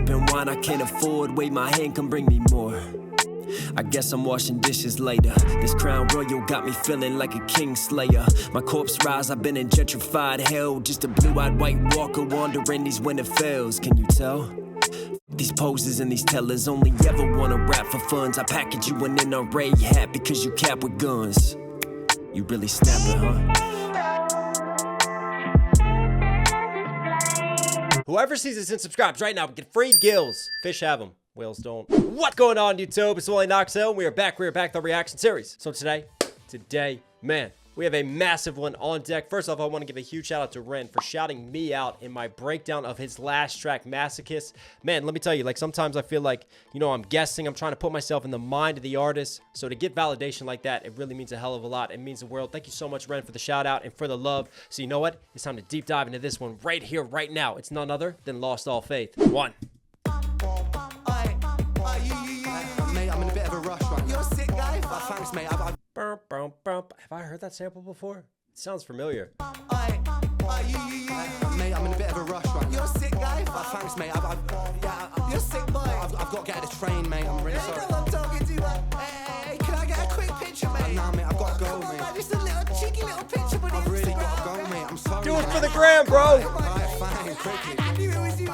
sipping wine I can't afford. Wave my hand, come bring me more. I guess I'm washing dishes later. This crown royal got me feeling like a king slayer. My corpse rise, I've been in gentrified hell. Just a blue-eyed white walker wandering these winter fells. Can you tell? These poses and these tellers only ever wanna rap for funds. I package you an NRA hat because you cap with guns. You really snapping, huh? Whoever sees this and subscribes right now, get free gills. Fish have them. Whales don't. What's going on, YouTube? It's only Knox. We are back. We are back. The reaction series. So today, man, we have a massive one on deck. First off, I want to give a huge shout out to Ren for shouting me out in my breakdown of his last track, Masochist. Man, let me tell you, like sometimes I feel like, you know, I'm guessing. I'm trying to put myself in the mind of the artist. So to get validation like that, it really means a hell of a lot. It means the world. Thank you so much, Ren, for the shout out and for the love. So you know what? It's time to deep dive into this one right here, right now. It's none other than Lost All Faith. One. Mate, I'm in a bit of a rush right now. You're a sick guy. Thanks, mate. Have I heard that sample before? It sounds familiar. Mate, I'm in a bit of a rush right now. You're a sick guy. Thanks, mate. You're a sick boy. I've got to get out of this train, mate. I'm really sorry. I'm talking to you. Hey, can I get a quick picture, mate? Nah, mate. I've got to go, mate. Just a little cheeky little picture, but I've really got to go, mate. I'm sorry. Do it for the gram, bro. Alright, fine, quickly. I knew it was you.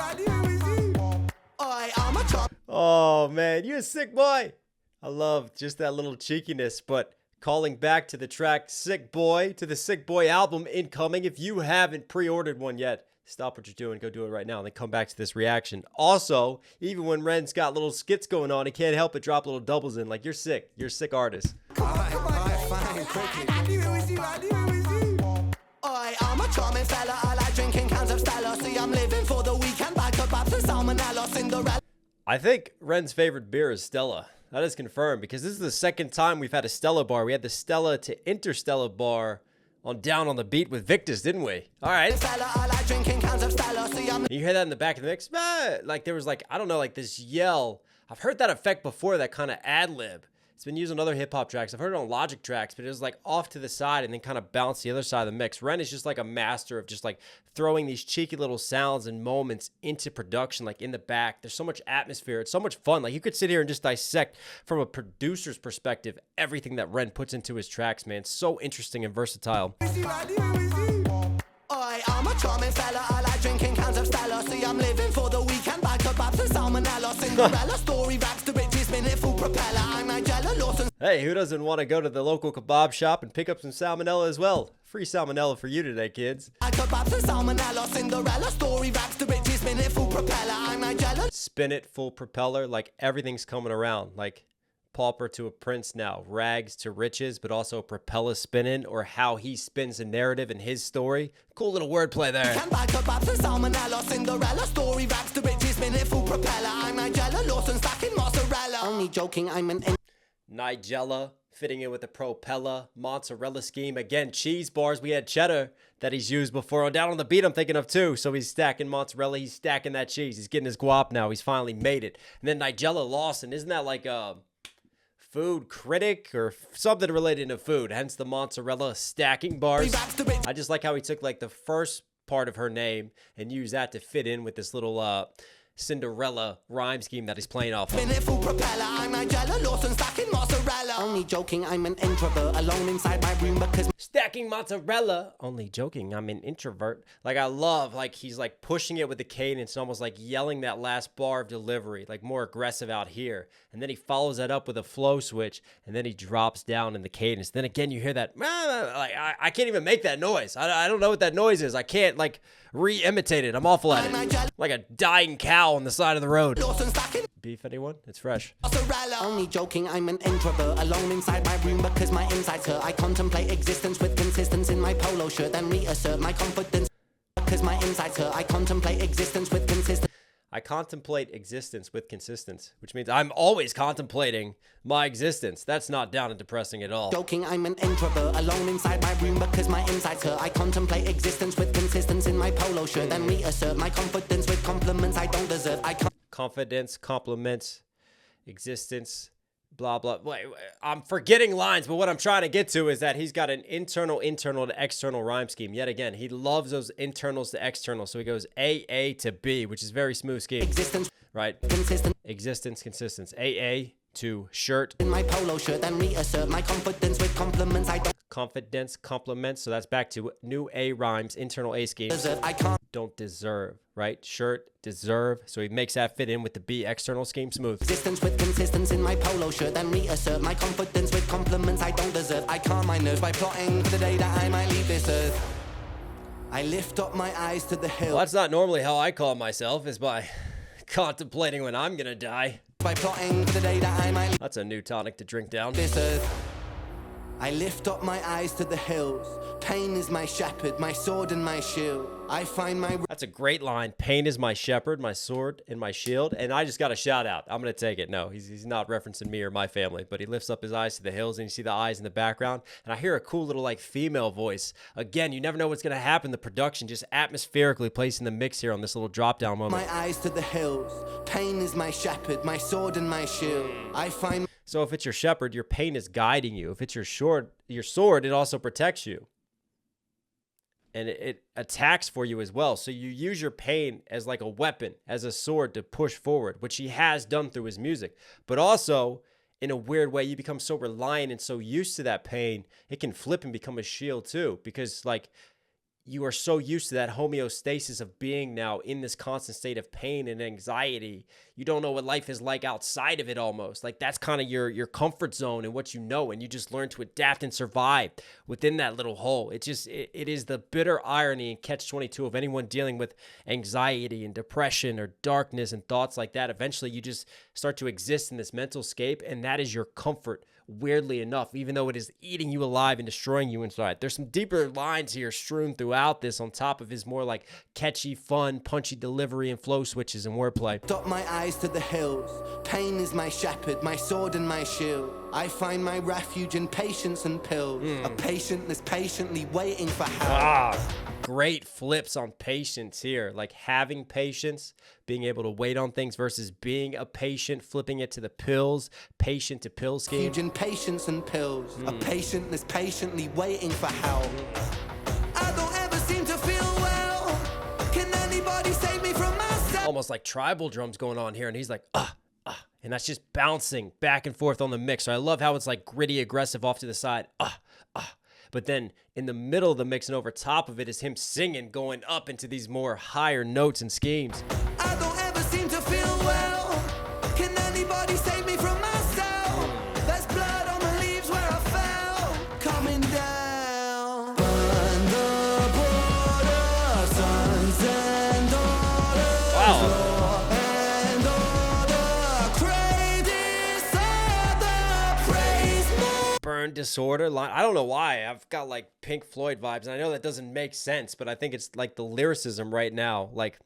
I'm a top. Oh, man. You a sick boy. I love just that little cheekiness, but calling back to the track Sick Boy, to the Sick Boy album incoming. If you haven't pre-ordered one yet, stop what you're doing, go do it right now, and then come back to this reaction. Also, even when Ren's got little skits going on, he can't help but drop little doubles in. Like, you're sick. You're a sick artist. Alright, fine, quickly. I knew it was you. I'm a charming fella. I like drinking cans of Stella. See, I'm living for the weekend. Back up to Salmonella, Cinderella. I think Ren's favorite beer is Stella. That is confirmed because this is the second time we've had a Stella bar. We had the Stella to Interstellar bar on Down on the Beat with Victus, didn't we? All right. You hear that in the back of the mix? Like there was like, I don't know, like this yell. I've heard that effect before, that kind of ad-lib. It's been used on other hip-hop tracks. I've heard it on Logic tracks, but it was like off to the side and then kind of bounce the other side of the mix. Ren is just like a master of just like throwing these cheeky little sounds and moments into production, like in the back. There's so much atmosphere. It's so much fun. Like you could sit here and just dissect from a producer's perspective everything that Ren puts into his tracks, man. So interesting and versatile. I'm a charming fella. I like drinking cans of Stella. See, I'm living for the weekend. Back up to Salmonella, Cinderella. Story raps the riches, minute full propeller. I'm Nigella Lawson. Hey, who doesn't want to go to the local kebab shop and pick up some salmonella as well? Free salmonella for you today, kids. Back up to Salmonella, Cinderella. Story raps the riches, minute full propeller. I'm Nigella. Spin it full propeller, like everything's coming around. Like pauper to a prince now, rags to riches, but also propeller spinning, or how he spins a narrative in his story. Cool little wordplay there. Back up to Salmonella, Cinderella. Story raps the riches, minute full propeller. I'm Nigella Lawson, stacking mozzarella. Only joking, I'm an Nigella fitting in with the propeller, mozzarella scheme. Again, cheese bars. We had cheddar that he's used before. On Down on the Beat, I'm thinking of too. So he's stacking mozzarella. He's stacking that cheese. He's getting his guap now. He's finally made it. And then Nigella Lawson, isn't that like a food critic or something related to food? Hence the mozzarella stacking bars. I just like how he took like the first part of her name and used that to fit in with this little Cinderella rhyme scheme that he's playing off of. Only joking, I'm an introvert, alone inside my room because stacking mozzarella. Only joking, I'm an introvert. Like I love, like he's like pushing it with the cadence, almost like yelling that last bar of delivery, like more aggressive out here. And then he follows that up with a flow switch, and then he drops down in the cadence. Then again, you hear that, like I can't even make that noise. I don't know what that noise is. I can't like re-imitate it. I'm awful at it. Like a dying cow on the side of the road. Beef, anyone? It's fresh. Only joking, I'm an introvert, alone inside my room because my insides hurt. I contemplate existence with consistency in my polo shirt, then reassert my confidence because my insides hurt. I contemplate existence with consistency. I contemplate existence with consistency, which means I'm always contemplating my existence. That's not down and depressing at all. Joking, I'm an introvert, alone inside my room because my insides hurt. I contemplate existence with consistency in my polo shirt, then reassert my confidence with compliments I don't deserve. Confidence, compliments, existence, blah, blah. Wait, I'm forgetting lines, but what I'm trying to get to is that he's got an internal to external rhyme scheme. Yet again, he loves those internals to externals. So he goes A to B, which is very smooth scheme. Existence, Right? consistent. Existence, consistence. AA to shirt. In my polo shirt, then reassert my confidence with compliments. I don't Confidence, compliments. So that's back to new A rhymes, internal A scheme. deserve. I can't. Don't deserve, right? Shirt, deserve. So he makes that fit in with the B external scheme smooth. Existence with consistence in my polo shirt, then reassert my confidence with compliments I don't deserve. I calm my nerves by plotting for the day that I might leave this earth. I lift up my eyes to the hill. Well, that's not normally how I call myself, is by contemplating when I'm gonna die. By plotting for the day that I might leave That's a new tonic to drink down. this earth. I lift up my eyes to the hills. Pain is my shepherd, my sword and my shield. I find my That's a great line. Pain is my shepherd, my sword, and my shield. And I just got a shout out. I'm going to take it. No, he's not referencing me or my family, but he lifts up his eyes to the hills and you see the eyes in the background. And I hear a cool little like female voice. Again, you never know what's going to happen. The production just atmospherically placing the mix here on this little drop down moment. my eyes to the hills. Pain is my shepherd, my sword and my shield. I find So if it's your shepherd, your pain is guiding you. If it's your sword, it also protects you. And it attacks for you as well. So you use your pain as like a weapon, as a sword to push forward, which he has done through his music. But also, in a weird way, you become so reliant and so used to that pain, it can flip and become a shield too. Because like you are so used to that homeostasis of being now in this constant state of pain and anxiety. You don't know what life is like outside of it almost. Like that's kind of your comfort zone and what you know. And you just learn to adapt and survive within that little hole. It is the bitter irony and catch-22 of anyone dealing with anxiety and depression or darkness and thoughts like that. Eventually you just start to exist in this mental scape, and that is your comfort. Weirdly enough, even though it is eating you alive and destroying you inside. There's some deeper lines here strewn throughout this on top of his more like catchy, fun, punchy delivery and flow switches and wordplay. up my eyes to the hills. Pain is my shepherd, my sword and my shield. I find my refuge in patience and pills. A patient is patiently waiting for help. Great flips on patience here. Like having patience, being able to wait on things versus being a patient, flipping it to the pills, patient to pill scheme. Refuge in patience and pills. A patient is patiently waiting for help. I don't ever seem to feel well. Can anybody save me from myself? Almost like tribal drums going on here, and he's like, and that's just bouncing back and forth on the mix. So I love how it's like gritty, aggressive off to the side, But then in the middle of the mix and over top of it is him singing, going up into these more higher notes and schemes. I don't ever seem to feel well. Can anybody save me from myself? There's blood on the leaves where I fell. Coming down. Burn the border, sons and daughters. Wow. And order. Create disorder. Praise more. Burn disorder line. I don't know why. I've got like Pink Floyd vibes, and I know that doesn't make sense, but I think it's like the lyricism right now, like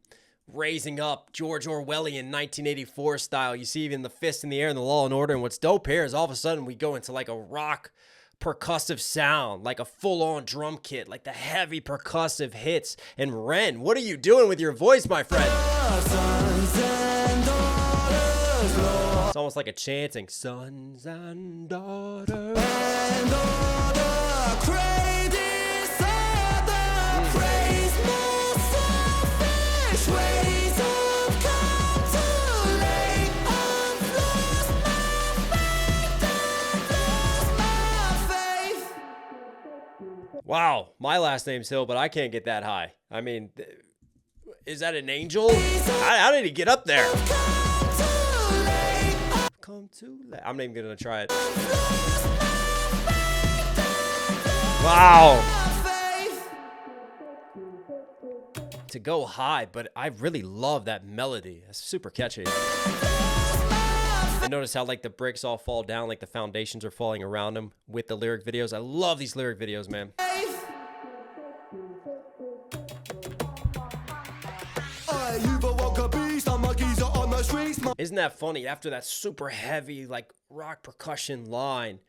raising up George Orwellian 1984 style. You see even the fist in the air and the Law and Order. And what's dope here is all of a sudden we go into like a rock percussive sound, like a full-on drum kit, like the heavy percussive hits. And Ren, what are you doing with your voice, my friend? Sons and daughters, Lord. It's almost like a chanting, sons and daughters. And order. Create disorder. Praise more selfish ways of come too late. I've lost my faith. Wow, my last name's Hill, but I can't get that high. I mean, is that an angel? How did he get up there? Come too late. I'm not even gonna try it. Wow. To go high, but I really love that melody. It's super catchy. And notice how like the bricks all fall down, like the foundations are falling around them with the lyric videos. I love these lyric videos, man. Isn't that funny? After that super heavy like rock percussion line,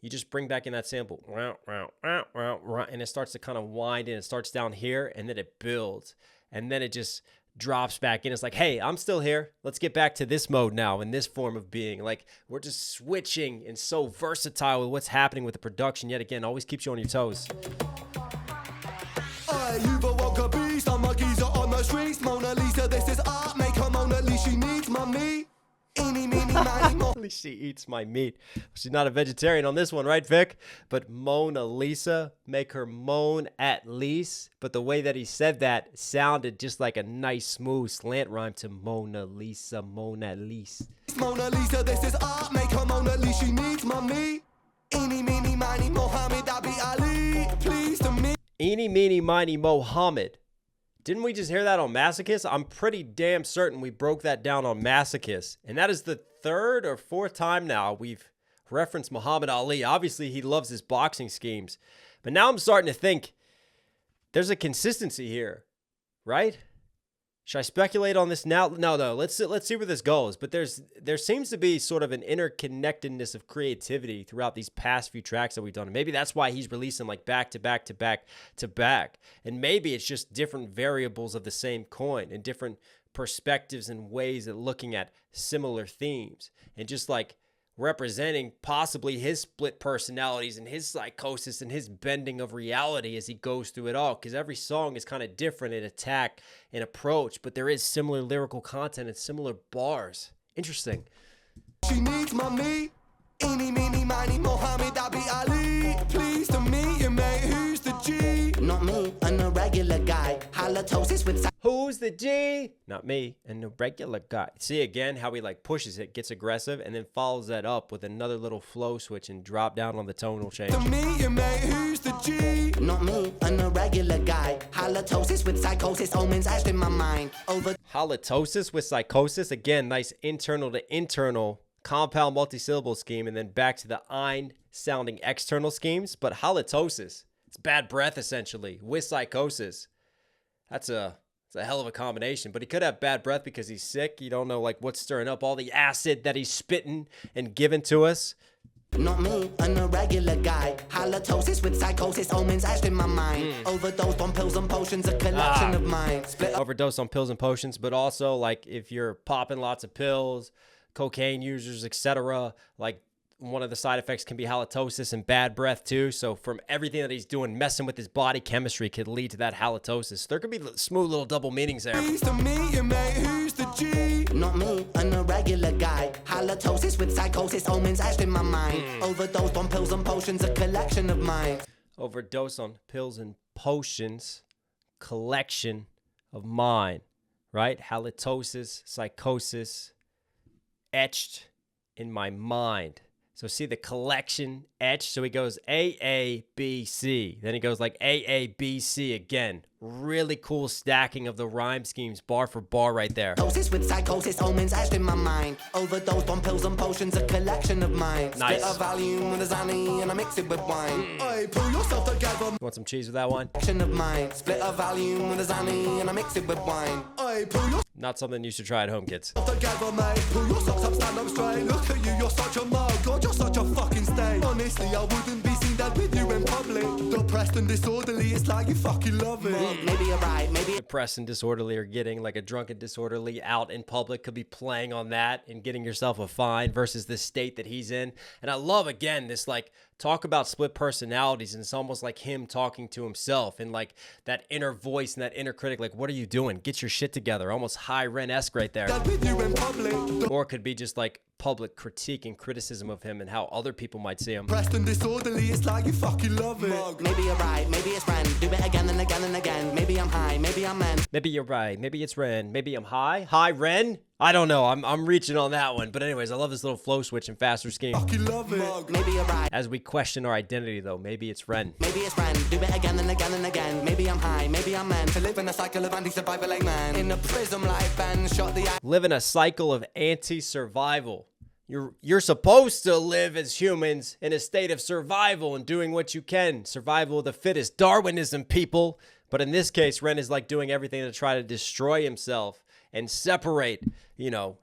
you just bring back in that sample, and it starts to kind of wind, and it starts down here, and then it builds, and then it just drops back in. It's like, hey, I'm still here. Let's get back to this mode now in this form of being. Like, we're just switching and so versatile with what's happening with the production. Yet again, always keeps you on your toes. You've awoke a beast. I'm a geezer on the streets. Mona Lisa, this is art. Make her Mona Lisa, she needs my meat. Eeny, meeny, miny, mo. At least she eats my meat. She's not a vegetarian on this one, right, Vic? But Mona Lisa, make her moan at least. But the way that he said that sounded just like a nice, smooth slant rhyme to Mona Lisa, Mona Lisa. Mona Lisa, this is art. Make her Mona Lisa, she needs my meat. Eeny, meeny, miny, Mohammed, Abi Ali. Please to me. Eeny, meeny, miny, Mohammed. Didn't we just hear that on Masochist? I'm pretty damn certain we broke that down on Masochist. And that is the third or fourth time now we've referenced Muhammad Ali. Obviously, he loves his boxing schemes. But now I'm starting to think there's a consistency here, right? Should I speculate on this now? No. Let's see where this goes. But there seems to be sort of an interconnectedness of creativity throughout these past few tracks that we've done. And maybe that's why he's releasing like back to back to back to back. And maybe it's just different variables of the same coin and different perspectives and ways of looking at similar themes. And just like representing possibly his split personalities and his psychosis and his bending of reality as he goes through it all. Because every song is kind of different in attack and approach, but there is similar lyrical content and similar bars. Interesting. She needs my meat. Eeny, meeny, miny, Mohammed, Abi Ali. Please to meet you, mate. Who's the G? Not me, an irregular guy. Halitosis with. Who's the G? Not me, an irregular guy. See again how he like pushes it, gets aggressive, and then follows that up with another little flow switch and drop down on the tonal change. To meet you, mate. Who's the G? Not me, an irregular guy. Halitosis with psychosis, omens etched in my mind. Over. Halitosis with psychosis. Again, nice internal to internal compound multisyllable scheme, and then back to the ein sounding external schemes. But halitosis, it's bad breath essentially with psychosis. It's a hell of a combination. But he could have bad breath because he's sick. You don't know like what's stirring up all the acid that he's spitting and giving to us. Not me, an irregular guy. Halitosis with psychosis, omens etched in my mind. Overdosed on pills and potions, a collection of mine. Overdose on pills and potions, but also like if you're popping lots of pills, cocaine users, etc., like one of the side effects can be halitosis and bad breath too. So from everything that he's doing, messing with his body chemistry could lead to that halitosis. There could be smooth little double meanings there. Please to meet you, mate. Who's the G? Not me, an irregular guy. Halitosis with psychosis, omens etched in my mind. Overdosed on pills and potions, a collection of mine. Overdose on pills and potions, collection of mine, right? Halitosis, psychosis, etched in my mind. So see the collection etched. So he goes A, A, B, C. Then he goes like A, A, B, C again. Really cool stacking of the rhyme schemes bar for bar right there. With psychosis, omens etched in my mind. Overdosed on pills and potions, a collection of mine. Nice. Split a volume with a zanny and I mix it with wine. Hey, pull yourself together. You want some cheese with that one? Collection of mine. Split a volume with a zanny and I mix it with wine. Hey, pull yourself Not something you should try at home, kids. together, mate. Pull your socks up, stand up straight. Look at you, you're such a mug. God, you're such a fucking stain. Honestly, I wouldn't be seen dead with you in public. Depressed and disorderly, it's like you fucking love it. Maybe you're right, maybe Depressed and disorderly, or getting like a drunk and disorderly out in public could be playing on that and getting yourself a fine versus the state that he's in. And I love, again, this like talk about split personalities, and it's almost like him talking to himself and like that inner voice and that inner critic, like, what are you doing? Get your shit together. Almost Hi Ren-esque right there. dead with you in public. Or it could be just like public critique and criticism of him and how other people might see him. Depressed and disorderly, it's like you fucking love it. Maybe you're right, maybe it's Ren. Do it again and again and again. Maybe I'm high, maybe I'm men. Maybe you're right. Maybe it's Ren. Maybe I'm high. Hi, Ren? I don't know. I'm reaching on that one. But anyways, I love this little flow switch and faster scheme. Fucking love it. Maybe you're right. As we question our identity, though, maybe it's Ren. Maybe it's Ren, do it again and again and again. Maybe I'm high, maybe I'm meant to live in a cycle of anti-survival like man. In a prism like Ben, shot the eye. Live in a cycle of anti-survival. You're supposed to live as humans in a state of survival and doing what you can. Survival of the fittest. Darwinism, people. But in this case, Ren is like doing everything to try to destroy himself and separate,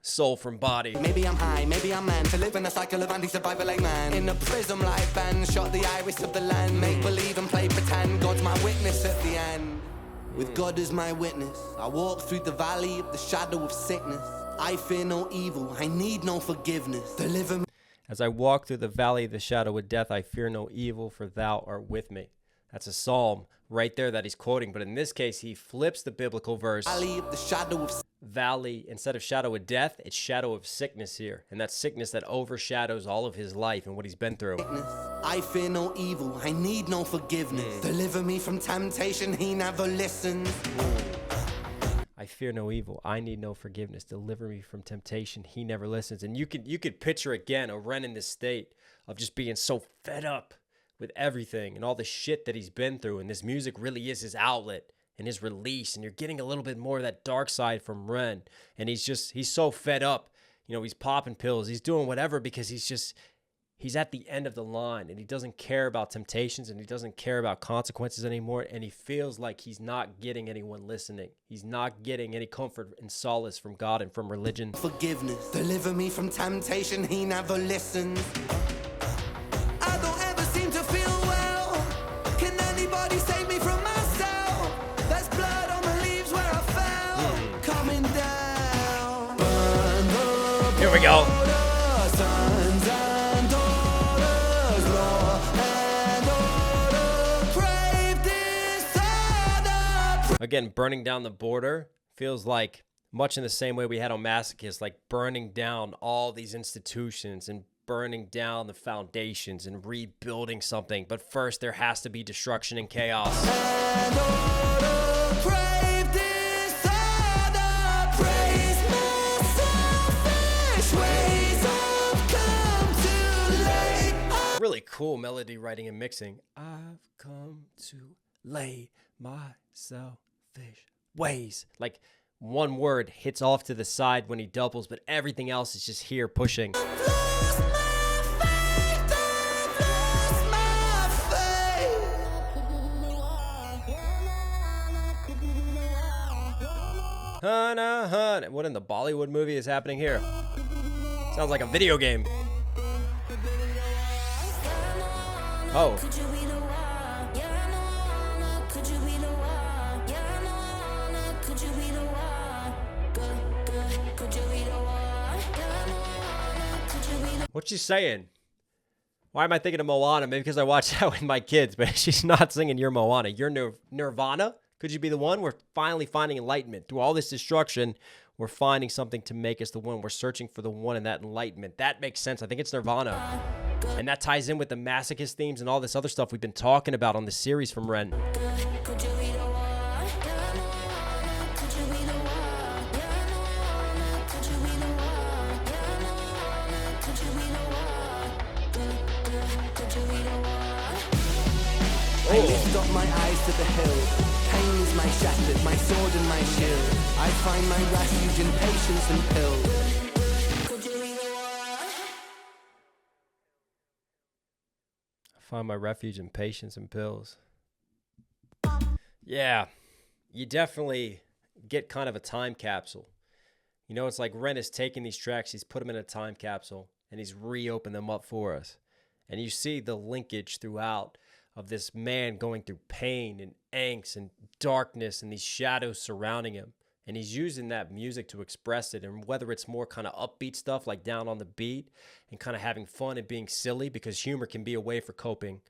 soul from body. Maybe I'm high, maybe I'm meant to live in a cycle of anti-survival like man. In a prism like Ben, shot the iris of the land. Make believe and play pretend. God's my witness at the end. with God as my witness. I walk through the valley of the shadow of sickness. I fear no evil, I need no forgiveness. Deliver me. As I walk through the valley of the shadow of death, I fear no evil, for thou art with me. That's a psalm right there that he's quoting, but in this case, he flips the biblical verse. Valley of the shadow of Valley, instead of shadow of death, it's shadow of sickness here. And that's sickness that overshadows all of his life and what he's been through. I fear no evil, I need no forgiveness. Deliver me from temptation, he never listens. I fear no evil, I need no forgiveness. Deliver me from temptation, he never listens. And you could picture again a Ren in this state of just being so fed up with everything and all the shit that he's been through. And this music really is his outlet and his release, and you're getting a little bit more of that dark side from Ren. And he's so fed up. You know, he's popping pills, he's doing whatever because he's at the end of the line, and he doesn't care about temptations, and he doesn't care about consequences anymore, and he feels like he's not getting anyone listening. He's not getting any comfort and solace from God and from religion. Forgiveness, deliver me from temptation, he never listens. I don't ever seem to feel well. Can anybody save me from myself? There's blood on the leaves where I fell. Coming down. Burn the Here we go. sons and daughters, law and order. Crave dishonor. Again, burning down the border feels like much in the same way we had on Masochist, like burning down all these institutions and burning down the foundations and rebuilding something. But first, there has to be destruction and chaos. And order. Crave dishonor. Praise my selfish ways. I've come too late. Really cool melody writing and mixing. I've come to lay my selfish ways. Like one word hits off to the side when he doubles, but everything else is just here pushing. I've lost my faith. I've lost my faith. Hunna, hunna. What in the Bollywood movie is happening here? Sounds like a video game. Oh. What's she saying? Why am I thinking of Moana? Maybe because I watched that with my kids, but she's not singing You're Moana. You're Nirvana? Could you be the one? We're finally finding enlightenment. Through all this destruction, we're finding something to make us the one. We're searching for the one in that enlightenment. That makes sense. I think it's Nirvana. And that ties in with the masochist themes and all this other stuff we've been talking about on the series from Ren. I lift up my eyes to the hill. Pain is my shepherd, my sword and my shield. I find my refuge in patience and pills. I find my refuge in patience and pills. Yeah, you definitely get kind of a time capsule. You know, it's like Ren is taking these tracks, he's put them in a time capsule, and he's reopened them up for us. And you see the linkage throughout of this man going through pain and angst and darkness and these shadows surrounding him. And he's using that music to express it. And whether it's more kind of upbeat stuff like Down on the Beat and kind of having fun and being silly, because humor can be a way for coping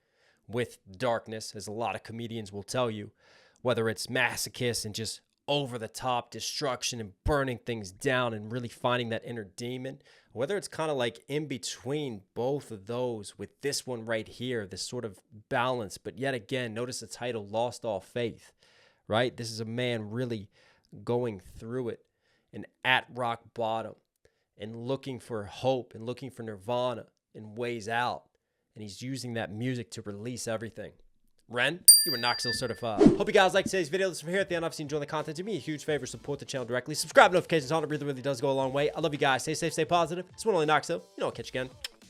with darkness, as a lot of comedians will tell you. Whether it's masochist and just over-the-top destruction and burning things down and really finding that inner demon, whether it's kind of like in between both of those with this one right here, this sort of balance. But yet again, notice the title, Lost All Faith, right? This is a man really going through it and at rock bottom and looking for hope and looking for nirvana and ways out. And he's using that music to release everything. Ren, you were Knox certified. Hope you guys liked today's video. This is from here at the end. Obviously, enjoy the content. Do me a huge favor, support the channel directly. Subscribe, notifications on. It really, really does go a long way. I love you guys. Stay safe, stay positive. It's one only Knox. You know, I'll catch you again.